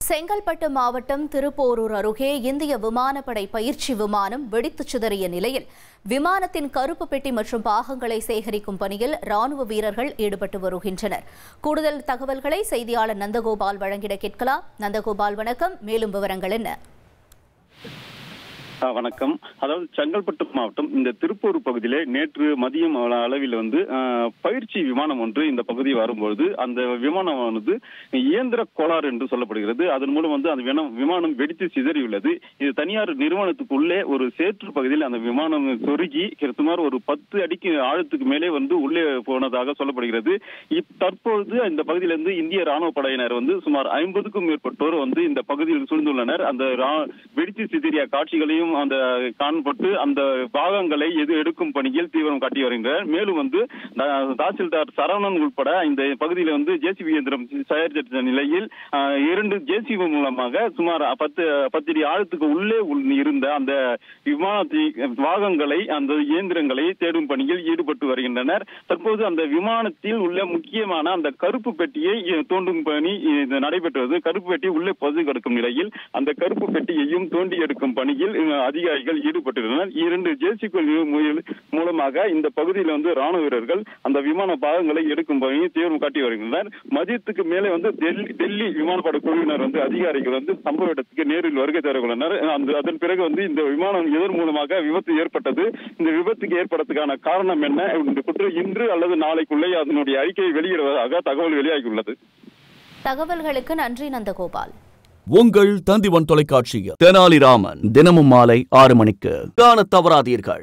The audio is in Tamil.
செங்கல்பட்டு மாவட்டம் திருப்போரூர் அருகே இந்திய விமானப்படை பயிற்சி விமானம் வெடித்துச் சிதறிய நிலையில் விமானத்தின் கருப்பு பெட்டி மற்றும் பாகங்களை சேகரிக்கும் பணியில் ராணுவ வீரர்கள் ஈடுபட்டு வருகின்றனர். கூடுதல் தகவல்களை செய்தியாளர் நந்தகோபால் வழங்கிட கேட்கலாம். நந்தகோபால், வணக்கம். மேலும் விவரங்கள் என்ன? வணக்கம். அதாவது செங்கல்பட்டு மாவட்டம் இந்த திருப்பூர் பகுதியிலே நேற்று மதியம் அளவில் பயிற்சி விமானம் ஒன்று இந்த பகுதி வரும்பொழுது அந்த விமானமானது இயந்திர கோளாறு என்று சொல்லப்படுகிறது. அதன் மூலம் அந்த விமானம் வெடித்து சிதறியுள்ளது. இது தனியார் நிறுவனத்துக்குள்ளே ஒரு சேற்று பகுதியில் அந்த விமானம் சொருகி சுமார் ஒரு 10 அடிக்கு ஆழத்துக்கு மேலே உள்ளே போனதாக சொல்லப்படுகிறது. தற்பொழுது இந்த பகுதியிலிருந்து இந்திய ராணுவ படையினர் சுமார் 50க்கும் மேற்பட்டோர் இந்த பகுதியில் சூழ்ந்துள்ளனர். அந்த வெடித்து சிதறிய காட்சிகளையும் அந்த காணப்பட்டு அந்த பாகங்களை எடுக்கும் பணியில் தீவிரம் காட்டி வருகின்றனர். மேலும் தாசில்தார் சரவணன் உட்பட இந்த பகுதியில் ஜேசிபி இயந்திரம் தயாரித்த நிலையில் 2 ஜேசிபி மூலமாக சுமார் 10 அடி ஆழத்துக்கு உள்ளே இருந்த அந்த விமானத்தை பாகங்களை அந்த இயந்திரங்களை தேடும் பணியில் ஈடுபட்டு வருகின்றனர். தற்போது அந்த விமானத்தில் உள்ள முக்கியமான அந்த கருப்பு பெட்டியை தோண்டும் பணி நடைபெற்றது. கருப்பு பெட்டி உள்ளே பொது கிடக்கும் நிலையில் அந்த கருப்பு பெட்டியையும் தோண்டி எடுக்கும் பணியில் அதிகாரிகள் ஈடுபட்டுள்ளனர். 2 ஜேசிபி மூலமாக இந்த பகுதியில் ராணுவ வீரர்கள் அந்த விமான பாகங்களை எடுக்கும் பணியை தீவிரம் காட்டி வருகின்றனர். மதியத்துக்கு மேலே டெல்லி விமானப்படை குழுவினர் அதிகாரிகள் சம்பவ இடத்துக்கு நேரில் வருகை தருகின்றனர். அதன் பிறகு இந்த விமானம் எதன் மூலமாக விபத்து ஏற்பட்டது, இந்த விபத்துக்கு ஏற்படுறதுக்கான காரணம் என்ன, இந்த குற்றம் இன்று அல்லது நாளைக்குள்ளே அதனுடைய அறிக்கையை வெளியிடுவதாக தகவல் வெளியாகியுள்ளது. தகவல்களுக்கு நன்றி நந்தகோபால். உங்கள் தந்திவன் தொலைக்காட்சியில் தெனாலிராமன் தினமும் மாலை 6 மணிக்கு காணத் தவறாதீர்கள்.